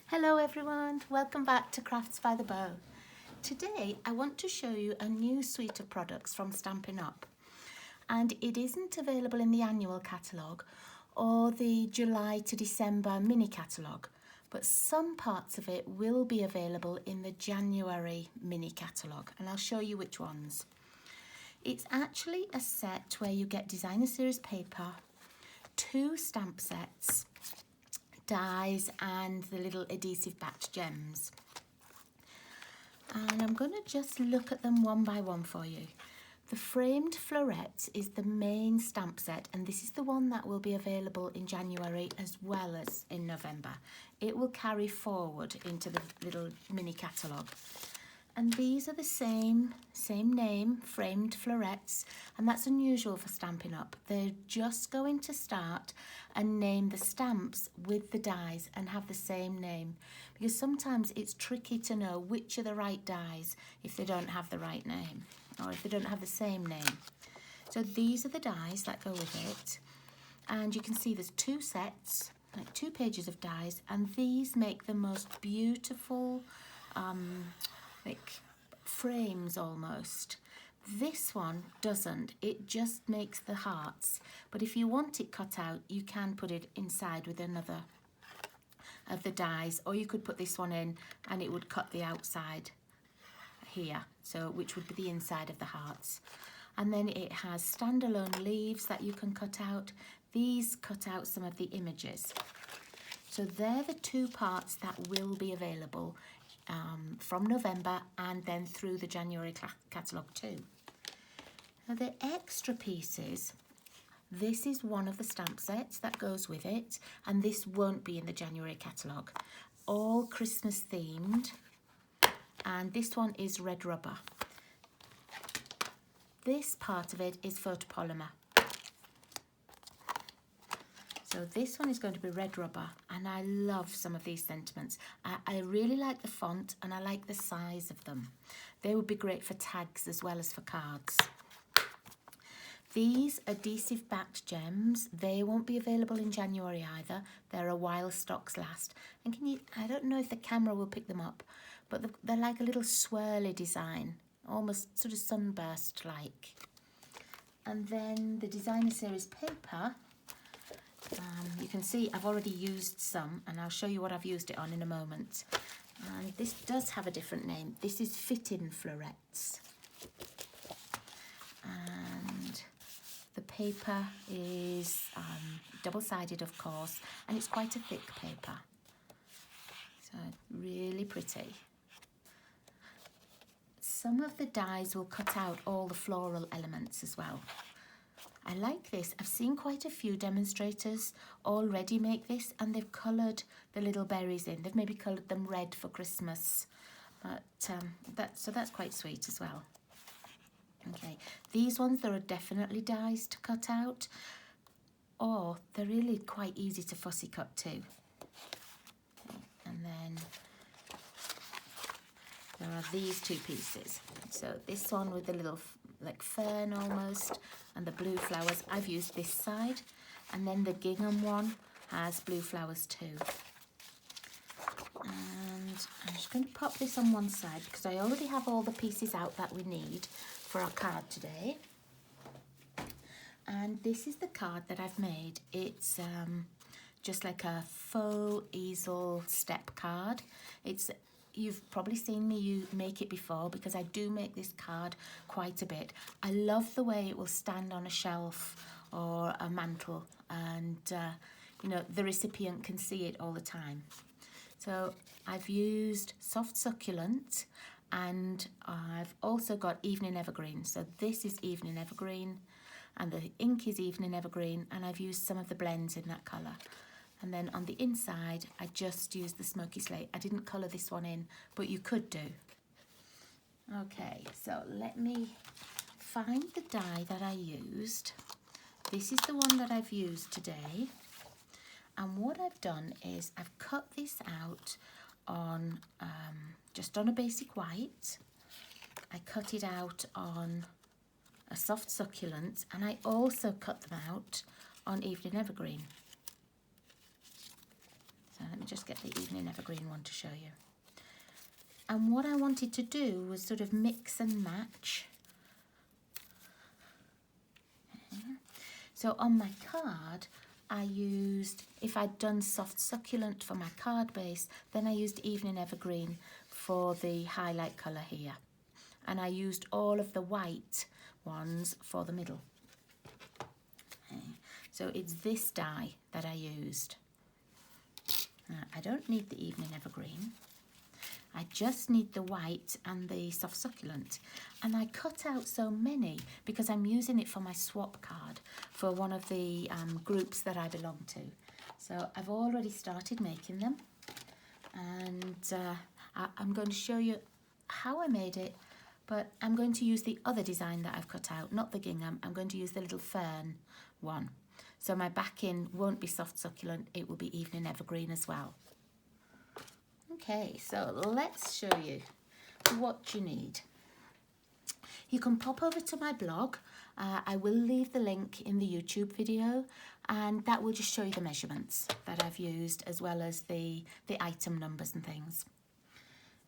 Hello everyone, welcome back to Crafts by the Bow. Today I want to show you a new suite of products from Stampin Up, and it isn't available in the annual catalogue or the July to December mini catalogue, but some parts of it will be available in the January mini catalogue, and I'll show you which ones. It's actually a set where you get designer series paper, 2 stamp sets, dies and the little adhesive backed gems, and I'm going to just look at them one by one for you. The framed florets is the main stamp set, and this is the one that will be available in January as well as in November. It will carry forward into the little mini catalogue. And these are the same name, framed florets, and that's unusual for Stampin' Up. They're just going to start and name the stamps with the dies and have the same name, because sometimes it's tricky to know which are the right dies if they don't have the right name or if they don't have the same name. So these are the dies that go with it, and you can see there's 2 sets, like 2 pages of dies, and these make the most beautiful like frames almost. This one doesn't, it just makes the hearts, but if you want it cut out you can put it inside with another of the dies, or you could put this one in and it would cut the outside here, so which would be the inside of the hearts. And then it has standalone leaves that you can cut out. These cut out some of the images. So they're the 2 parts that will be available from November and then through the January catalogue too. Now the extra pieces, this is one of the stamp sets that goes with it, and this won't be in the January catalogue. All Christmas themed, and this one is red rubber. This part of it is photopolymer. So this one is going to be red rubber, and I love some of these sentiments. I really like the font and I like the size of them. They would be great for tags as well as for cards. These adhesive backed gems, they won't be available in January either. They're a while stocks last. And I don't know if the camera will pick them up, but they're like a little swirly design, almost sort of sunburst like. And then the designer series paper, you can see I've already used some, and I'll show you what I've used it on in a moment. And this does have a different name. This is Fitting Florets. And the paper is double-sided, of course, and it's quite a thick paper. So really pretty. Some of the dies will cut out all the floral elements as well. I like this. I've seen quite a few demonstrators already make this, and they've coloured the little berries in. They've maybe coloured them red for Christmas, but that's quite sweet as well. Okay, these ones, there are definitely dies to cut out, or they're really quite easy to fussy cut too. Okay, and then there are these 2 pieces. So this one with the little like fern almost, and the blue flowers, I've used this side, and then the gingham one has blue flowers too. And I'm just going to pop this on one side because I already have all the pieces out that we need for our card today. And this is the card that I've made. It's just like a faux easel step card. You've probably seen me make it before, because I do make this card quite a bit. I love the way it will stand on a shelf or a mantle, and you know, the recipient can see it all the time. So I've used soft succulent, and I've also got evening evergreen. So this is evening evergreen, and the ink is evening evergreen, and I've used some of the blends in that colour. And then on the inside, I just used the smoky slate. I didn't colour this one in, but you could do. Okay, so let me find the die that I used. This is the one that I've used today. And what I've done is I've cut this out on just on a basic white. I cut it out on a soft succulent, and I also cut them out on evening evergreen. So let me me just get the Evening Evergreen one to show you. And what I wanted to do was sort of mix and match. So on my card, I used, if I'd done Soft Succulent for my card base, then I used Evening Evergreen for the highlight colour here. And I used all of the white ones for the middle. Okay. So it's this die that I used. Now, I don't need the Evening Evergreen. I just need the white and the Soft Succulent. And I cut out so many because I'm using it for my swap card for one of the groups that I belong to. So I've already started making them. And I'm going to show you how I made it, but I'm going to use the other design that I've cut out, not the gingham. I'm going to use the little fern one. So my backing won't be Soft Succulent, it will be Evening Evergreen as well. Okay, so let's show you what you need. You can pop over to my blog. I will leave the link in the YouTube video, and that will just show you the measurements that I've used as well as the item numbers and things.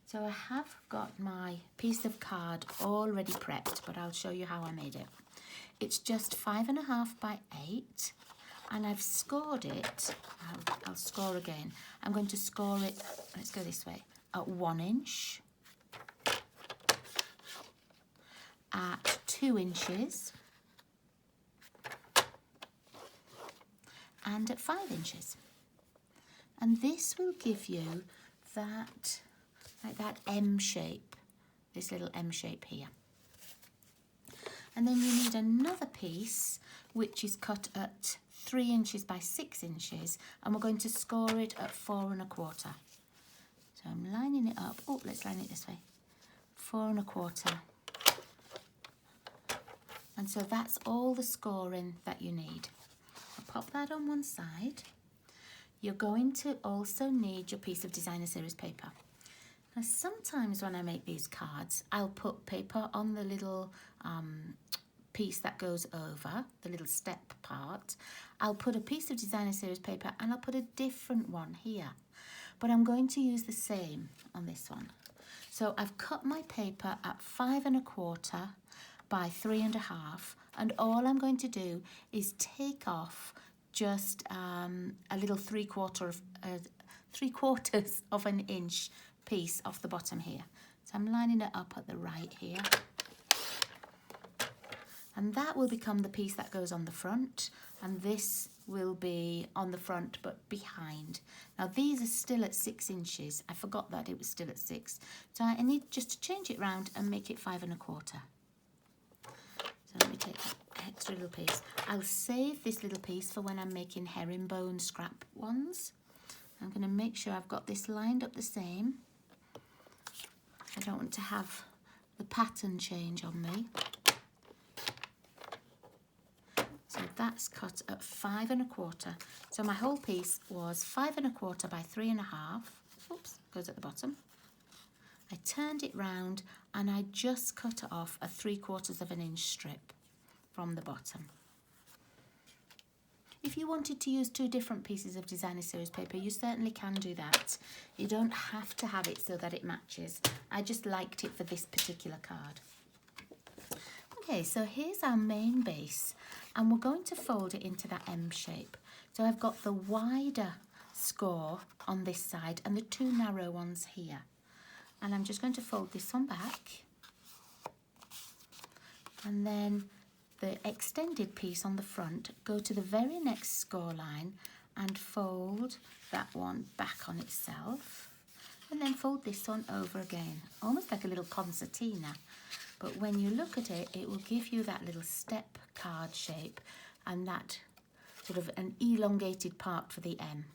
So I have got my piece of card already prepped, but I'll show you how I made it. It's just 5.5 by 8. And I've scored it, I'll score again. I'm going to score it, let's go this way, at 1 inch, at 2 inches, and at 5 inches. And this will give you that, like that M shape, this little M shape here. And then you need another piece which is cut at 3 inches by 6 inches, and we're going to score it at 4 1/4. So I'm lining it up. Oh, let's line it this way. 4 1/4. And so that's all the scoring that you need. I'll pop that on one side. You're going to also need your piece of designer series paper. Now, sometimes when I make these cards, I'll put paper on the little piece that goes over, the little step part. I'll put a piece of designer series paper and I'll put a different one here. But I'm going to use the same on this one. So I've cut my paper at 5 1/4 by 3 1/2, and all I'm going to do is take off just a little 3/4 of an inch piece off the bottom here. So I'm lining it up at the right here. And that will become the piece that goes on the front, and this will be on the front but behind. Now these are still at 6 inches. I forgot that it was still at 6. So I need just to change it round and make it 5 1/4. So let me take that extra little piece. I'll save this little piece for when I'm making herringbone scrap ones. I'm going to make sure I've got this lined up the same. I don't want to have the pattern change on me. So that's cut at 5 1/4. So my whole piece was 5 1/4 by 3 1/2. Oops, goes at the bottom. I turned it round and I just cut it off a 3/4 of an inch strip from the bottom. If you wanted to use 2 different pieces of designer series paper, you certainly can do that. You don't have to have it so that it matches. I just liked it for this particular card. Okay, so here's our main base, and we're going to fold it into that M shape. So I've got the wider score on this side and the 2 narrow ones here. And I'm just going to fold this one back. And then the extended piece on the front, go to the very next score line and fold that one back on itself. And then fold this one over again, almost like a little concertina. But when you look at it, it will give you that little step card shape and that sort of an elongated part for the M.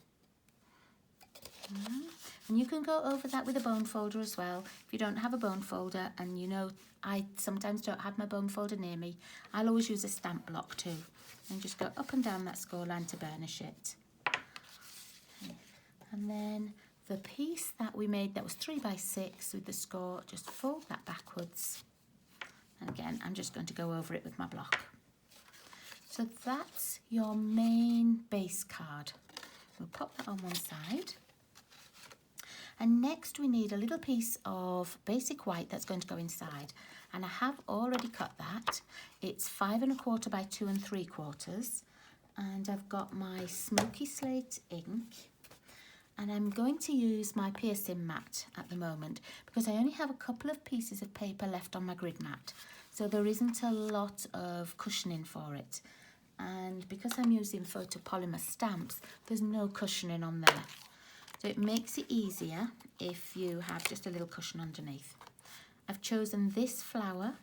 And you can go over that with a bone folder as well. If you don't have a bone folder, and you know I sometimes don't have my bone folder near me, I'll always use a stamp block too. And just go up and down that score line to burnish it. Okay. And then the piece that we made that was 3 by 6 with the score, just fold that backwards. And again, I'm just going to go over it with my block. So that's your main base card. We'll pop that on one side. And next we need a little piece of basic white that's going to go inside. And I have already cut that. It's 5 1/4 by 2 3/4. And I've got my smoky slate ink. And I'm going to use my piercing mat at the moment because I only have a couple of pieces of paper left on my grid mat. So there isn't a lot of cushioning for it. And because I'm using photopolymer stamps, there's no cushioning on there. So it makes it easier if you have just a little cushion underneath. I've chosen this flower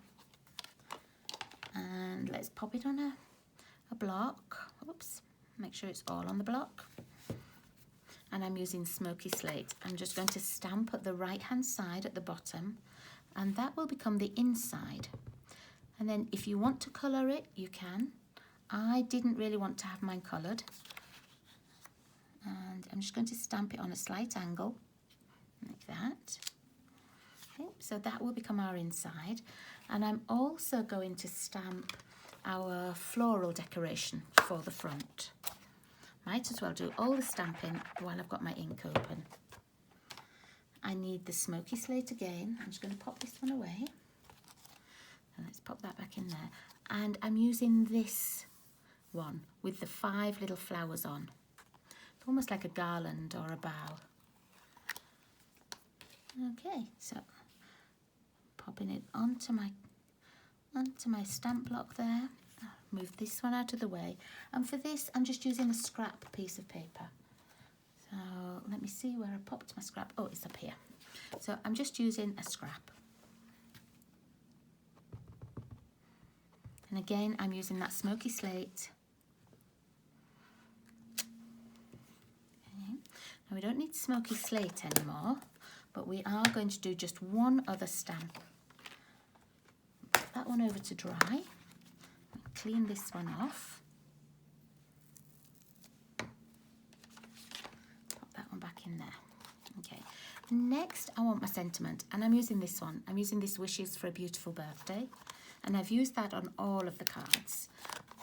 and let's pop it on a block. Oops, make sure it's all on the block. And I'm using smoky slate. I'm just going to stamp at the right hand side at the bottom and that will become the inside. And then if you want to colour it, you can. I didn't really want to have mine coloured. And I'm just going to stamp it on a slight angle, like that. Okay, so that will become our inside. And I'm also going to stamp our floral decoration for the front. Might as well do all the stamping while I've got my ink open. I need the smoky slate again. I'm just going to pop this one away. And let's pop that back in there. And I'm using this one with the 5 little flowers on. It's almost like a garland or a bow. Okay, so popping it onto my stamp block there. Move this one out of the way, and for this I'm just using a scrap piece of paper. So let me see where I popped my scrap. Oh, it's up here. So I'm just using a scrap, and again I'm using that smoky slate. Okay. Now we don't need smoky slate anymore, but we are going to do just one other stamp. Put that one over to dry. Clean this one off. Pop that one back in there. Okay. Next, I want my sentiment, and I'm using this one. I'm using this Wishes for a Beautiful Birthday, and I've used that on all of the cards.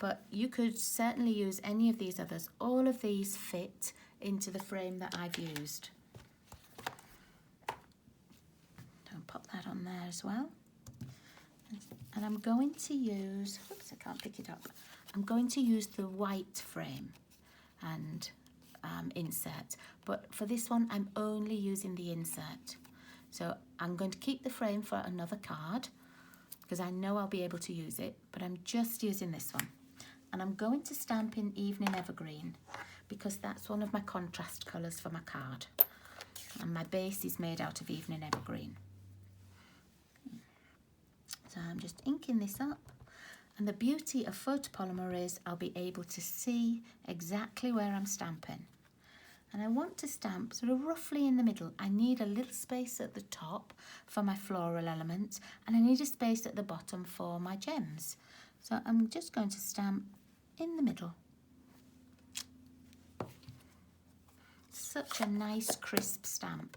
But you could certainly use any of these others. All of these fit into the frame that I've used. So pop that on there as well. And I'm going to use, oops, I can't pick it up. I'm going to use the white frame and insert. But for this one, I'm only using the insert. So I'm going to keep the frame for another card because I know I'll be able to use it, but I'm just using this one. And I'm going to stamp in Evening Evergreen because that's one of my contrast colours for my card. And my base is made out of Evening Evergreen. So I'm just inking this up, and the beauty of photopolymer is I'll be able to see exactly where I'm stamping. And I want to stamp sort of roughly in the middle. I need a little space at the top for my floral element, and I need a space at the bottom for my gems. So I'm just going to stamp in the middle. Such a nice crisp stamp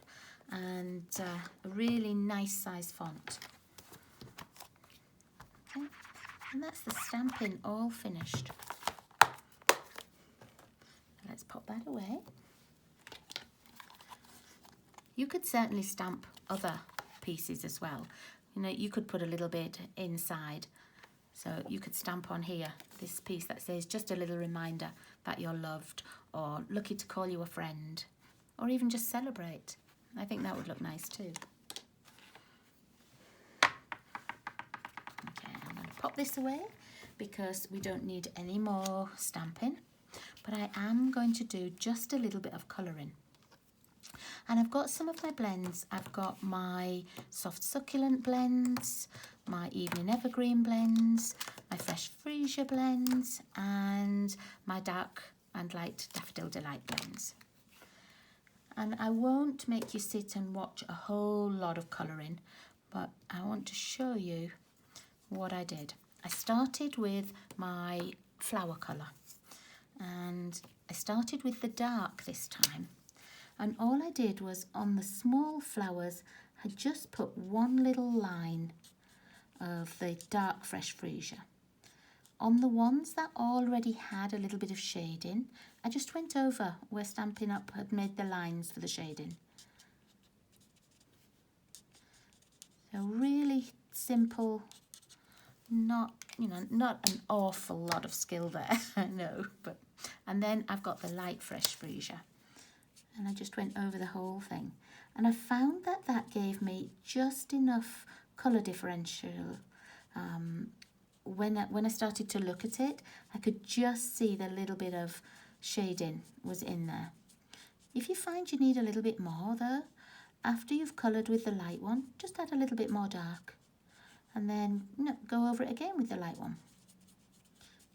and a really nice size font. Okay. And that's the stamping all finished. Let's pop that away. You could certainly stamp other pieces as well. You know, you could put a little bit inside. So you could stamp on here this piece that says just a little reminder that you're loved, or lucky to call you a friend, or even just celebrate. I think that would look nice too. Pop this away because we don't need any more stamping, but I am going to do just a little bit of colouring. And I've got some of my blends. I've got my soft succulent blends, my Evening Evergreen blends, my Fresh Freesia blends, and my dark and light Daffodil Delight blends. And I won't make you sit and watch a whole lot of colouring, but I want to show you what I did. I started with my flower colour, and I started with the dark this time, and all I did was on the small flowers I just put one little line of the dark Fresh Freesia. On the ones that already had a little bit of shading, I just went over where Stampin' Up had made the lines for the shading. So really simple, not, you know, not an awful lot of skill there, I know, but, and then I've got the light fresh freesia, and I just went over the whole thing, and I found that that gave me just enough colour differential. When I started to look at it, I could just see the little bit of shading was in there. If you find you need a little bit more though, after you've coloured with the light one, just add a little bit more dark, and then go over it again with the light one.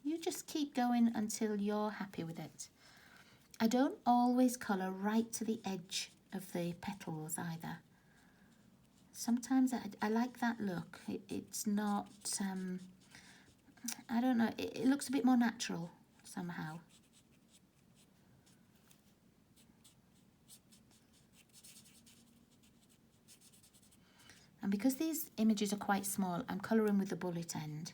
You just keep going until you're happy with it. I don't always colour right to the edge of the petals either. Sometimes I like that look. It's not, I don't know, it looks a bit more natural somehow. And because these images are quite small, I'm colouring with the bullet end.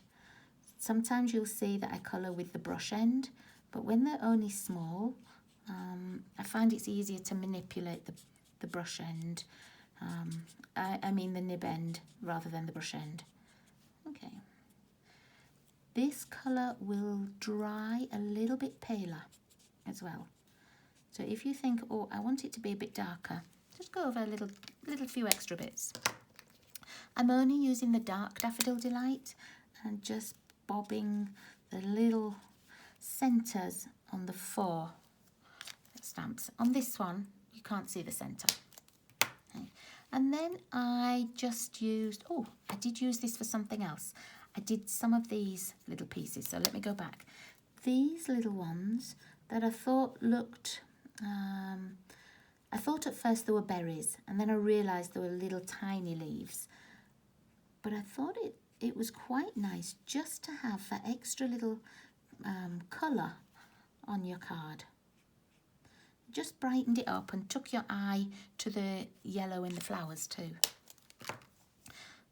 Sometimes you'll see that I colour with the brush end, but when they're only small, I find it's easier to manipulate the brush end. I mean the nib end rather than the brush end. Okay. This colour will dry a little bit paler as well. So if you think, oh, I want it to be a bit darker, just go over a little few extra bits. I'm only using the dark Daffodil Delight and just bobbing the little centres on the 4 stamps. On this one, you can't see the centre. Okay. And then I just used, oh, I did use this for something else. I did some of these little pieces, so let me go back. These little ones that I thought looked, I thought at first they were berries, and then I realised they were little tiny leaves. But I thought it was quite nice just to have that extra little colour on your card. Just brightened it up and took your eye to the yellow in the flowers too.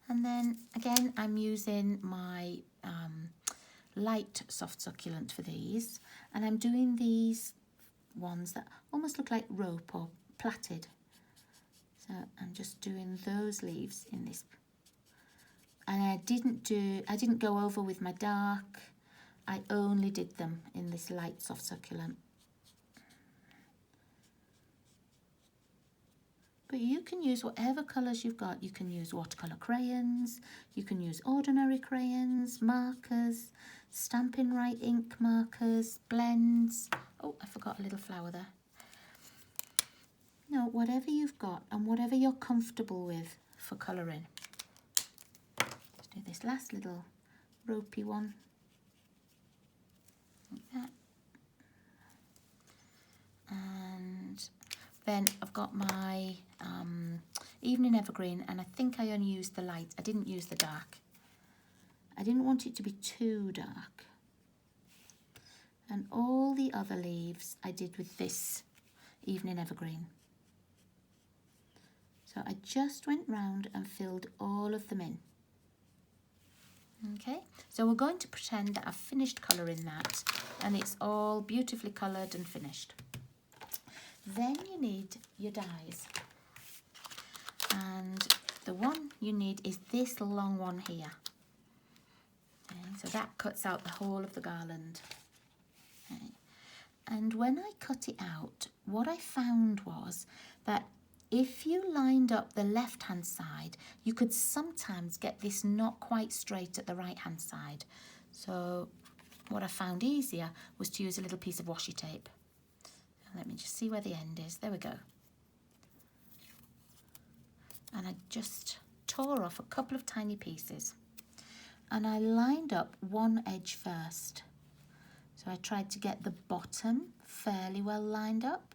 And then again, I'm using my light soft succulent for these, and I'm doing these ones that almost look like rope or plaited. So I'm just doing those leaves in this. And I didn't go over with my dark. I only did them in this light soft succulent. But you can use whatever colours you've got. You can use watercolour crayons, you can use ordinary crayons, markers, Stampin' Right ink markers, blends. Oh, I forgot a little flower there. No, whatever you've got and whatever you're comfortable with for colouring. Let's do this last little ropey one. Like that. And then I've got my Evening Evergreen, and I think I only used the light. I didn't use the dark. I didn't want it to be too dark. And all the other leaves I did with this Evening Evergreen. So I just went round and filled all of them in. Okay, so we're going to pretend that I've finished colouring that, and it's all beautifully coloured and finished. Then you need your dies, and the one you need is this long one here. Okay, so that cuts out the whole of the garland. Okay. And when I cut it out, what I found was that if you lined up the left hand side, you could sometimes get this not quite straight at the right hand side. So what I found easier was to use a little piece of washi tape. Let me just see where the end is. There we go. And I just tore off a couple of tiny pieces. And I lined up one edge first. So I tried to get the bottom fairly well lined up.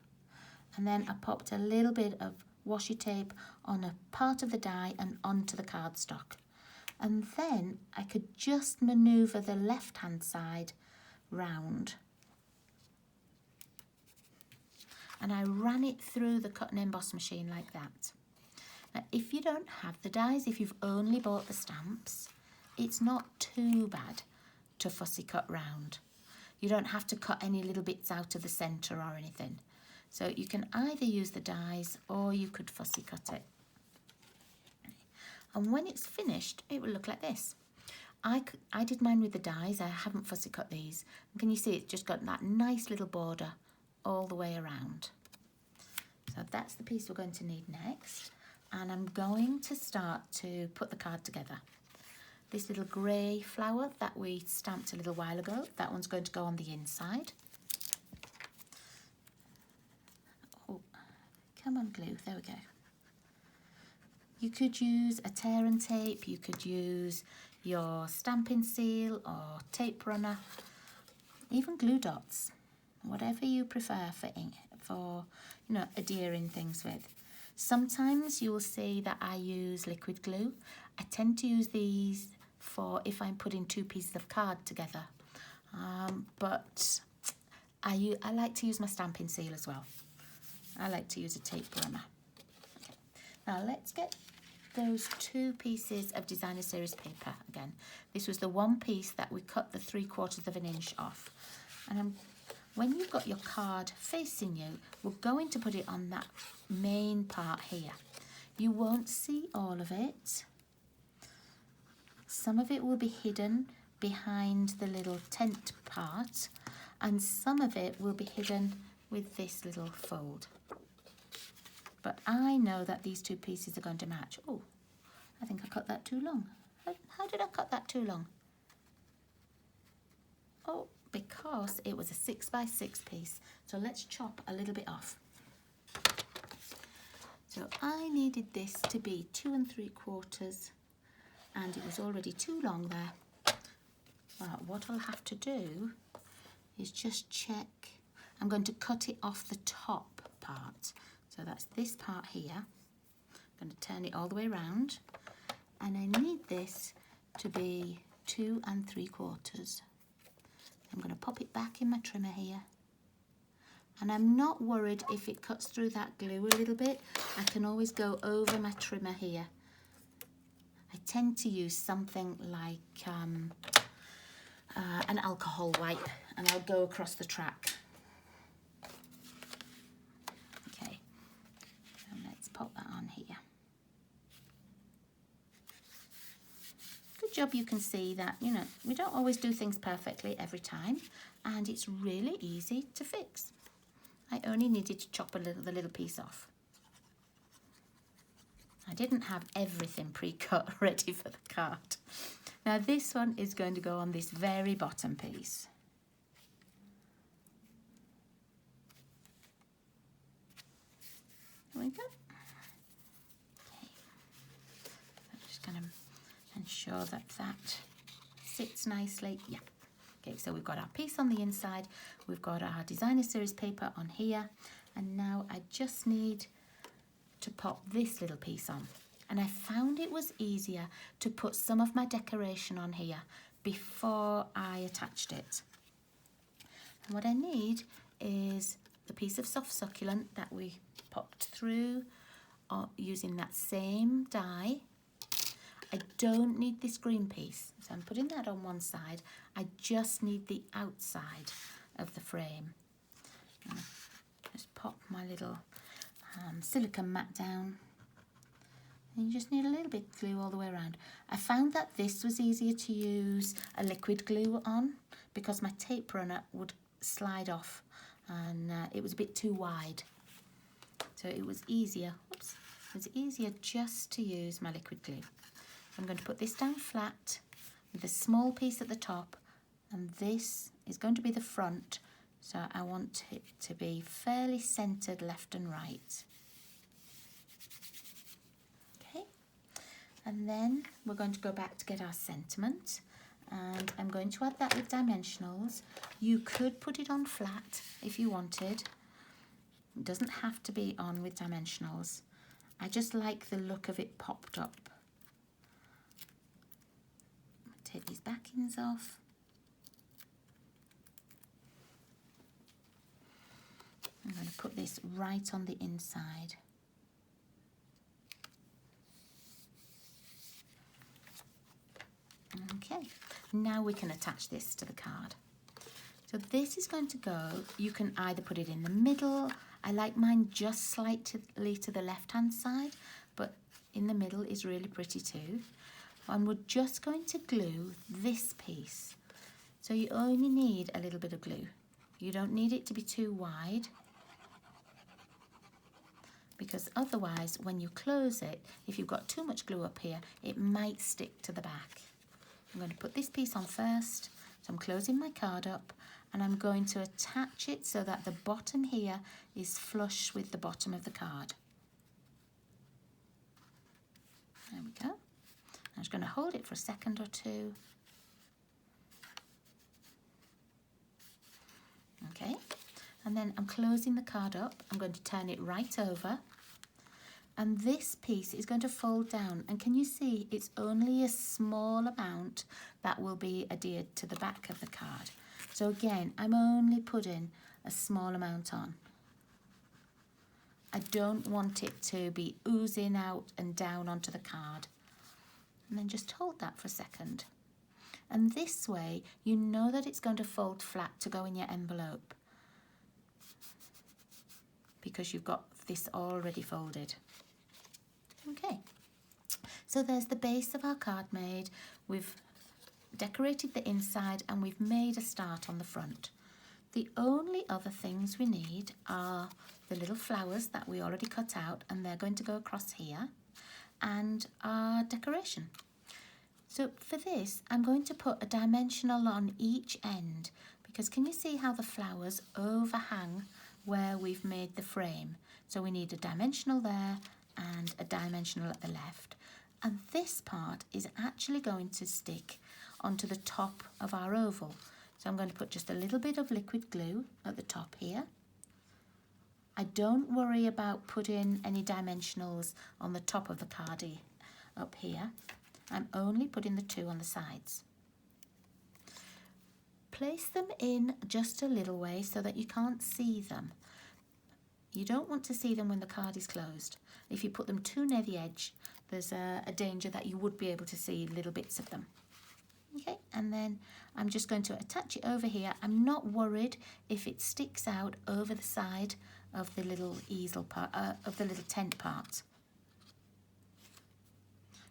And then I popped a little bit of washi tape on a part of the die and onto the cardstock. And then I could just manoeuvre the left-hand side round. And I ran it through the cut and emboss machine like that. Now, if you don't have the dies, if you've only bought the stamps, it's not too bad to fussy cut round. You don't have to cut any little bits out of the centre or anything. So you can either use the dies or you could fussy cut it. And when it's finished, it will look like this. I did mine with the dies. I haven't fussy cut these. And can you see it's just got that nice little border all the way around. So that's the piece we're going to need next. And I'm going to start to put the card together. This little grey flower that we stamped a little while ago, that one's going to go on the inside. Oh, come on glue, there we go. You could use a tear and tape, you could use your stamping seal or tape runner, even glue dots, whatever you prefer for adhering things with. Sometimes you will see that I use liquid glue. I tend to use these for if I'm putting two pieces of card together, but I like to use my stamping seal as well. I like to use a tape runner. Okay. Now let's get those two pieces of designer series paper again. This was the one piece that we cut the 3/4 of an inch off. And when you've got your card facing you, we're going to put it on that main part here. You won't see all of it. Some of it will be hidden behind the little tent part, and some of it will be hidden with this little fold. But I know that these two pieces are going to match. Oh, I think I cut that too long. How did I cut that too long? Oh, because it was a 6x6 piece. So let's chop a little bit off. So I needed this to be 2 3/4, and it was already too long there. What I'll have to do is just check. I'm going to cut it off the top part. So that's this part here. I'm going to turn it all the way around, and I need this to be 2 3/4. I'm going to pop it back in my trimmer here, and I'm not worried if it cuts through that glue a little bit. I can always go over my trimmer here. I tend to use something like an alcohol wipe, and I'll go across the track. Okay, and let's pop that on here. Good job. You can see that, we don't always do things perfectly every time, and it's really easy to fix. I only needed to chop the little piece off. I didn't have everything pre-cut ready for the card. Now this one is going to go on this very bottom piece. There we go. Okay. I'm just going to ensure that that sits nicely. Yeah. Okay, so we've got our piece on the inside, we've got our designer series paper on here, and now I just need to pop this little piece on. And I found it was easier to put some of my decoration on here before I attached it. And what I need is the piece of soft succulent that we popped through using that same die. I don't need this green piece, so I'm putting that on one side. I just need the outside of the frame. Just pop my little silicone mat down. And you just need a little bit of glue all the way around. I found that this was easier to use a liquid glue on because my tape runner would slide off, and it was a bit too wide. So it was easier, it was easier just to use my liquid glue. I'm going to put this down flat with a small piece at the top, and this is going to be the front, so I want it to be fairly centered left and right. Okay, and then we're going to go back to get our sentiment, and I'm going to add that with dimensionals. You could put it on flat if you wanted. It doesn't have to be on with dimensionals. I just like the look of it popped up. Take these backings off. I'm going to put this right on the inside. Okay, now we can attach this to the card. So this is going to go, you can either put it in the middle. I like mine just slightly to the left-hand side, but in the middle is really pretty too. And we're just going to glue this piece. So you only need a little bit of glue. You don't need it to be too wide, because otherwise when you close it, if you've got too much glue up here, it might stick to the back. I'm going to put this piece on first. So I'm closing my card up and I'm going to attach it so that the bottom here is flush with the bottom of the card. There we go. I'm just going to hold it for a second or two. Okay, and then I'm closing the card up. I'm going to turn it right over. And this piece is going to fold down. And can you see it's only a small amount that will be adhered to the back of the card. So again, I'm only putting a small amount on. I don't want it to be oozing out and down onto the card. And then just hold that for a second. And this way, you know that it's going to fold flat to go in your envelope, because you've got this already folded. Okay, so there's the base of our card made. We've decorated the inside and we've made a start on the front. The only other things we need are the little flowers that we already cut out, and they're going to go across here, and our decoration. So for this, I'm going to put a dimensional on each end, because can you see how the flowers overhang where we've made the frame? So we need a dimensional there and a dimensional at the left. And this part is actually going to stick onto the top of our oval. So I'm going to put just a little bit of liquid glue at the top here. I don't worry about putting any dimensionals on the top of the card up here. I'm only putting the two on the sides. Place them in just a little way so that you can't see them. You don't want to see them when the card is closed. If you put them too near the edge, there's a danger that you would be able to see little bits of them. Okay, and then I'm just going to attach it over here. I'm not worried if it sticks out over the side of the little easel part, of the little tent part.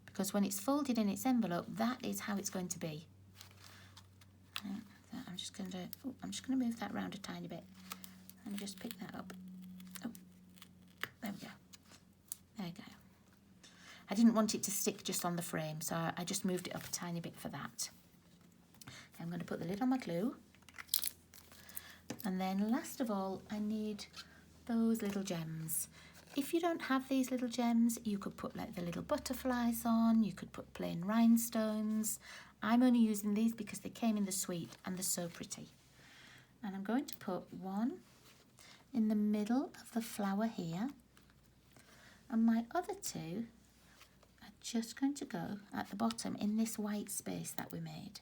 Because when it's folded in its envelope, that is how it's going to be. I'm just going to move that round a tiny bit. Let me just pick that up. Oh, there we go. There you go. I didn't want it to stick just on the frame, so I just moved it up a tiny bit for that. I'm going to put the lid on my glue. And then last of all, I need those little gems. If you don't have these little gems, you could put like the little butterflies on, you could put plain rhinestones. I'm only using these because they came in the suite and they're so pretty. And I'm going to put one in the middle of the flower here. And my other two are just going to go at the bottom in this white space that we made.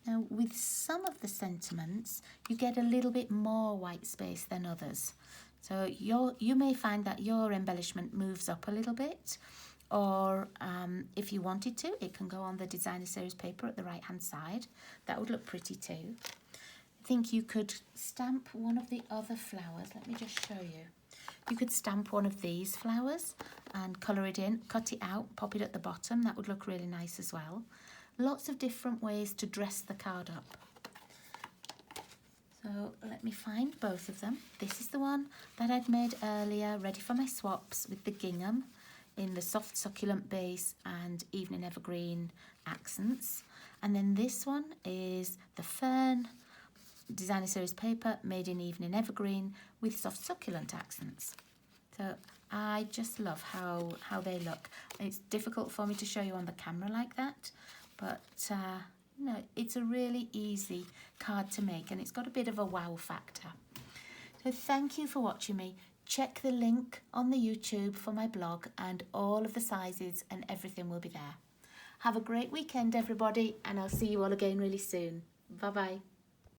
Now, with some of the sentiments, you get a little bit more white space than others. So you may find that your embellishment moves up a little bit, or if you wanted to, it can go on the designer series paper at the right hand side. That would look pretty too. I think you could stamp one of the other flowers. Let me just show you. You could stamp one of these flowers and colour it in, cut it out, pop it at the bottom. That would look really nice as well. Lots of different ways to dress the card up. So let me find both of them. This is the one that I'd made earlier, ready for my swaps, with the gingham in the soft succulent base and evening evergreen accents. And then this one is the fern designer series paper made in evening evergreen with soft succulent accents. So I just love how they look. It's difficult for me to show you on the camera like that, but no, it's a really easy card to make, and it's got a bit of a wow factor. So thank you for watching me. Check the link on the YouTube for my blog, and all of the sizes and everything will be there. Have a great weekend, everybody, and I'll see you all again really soon. Bye-bye.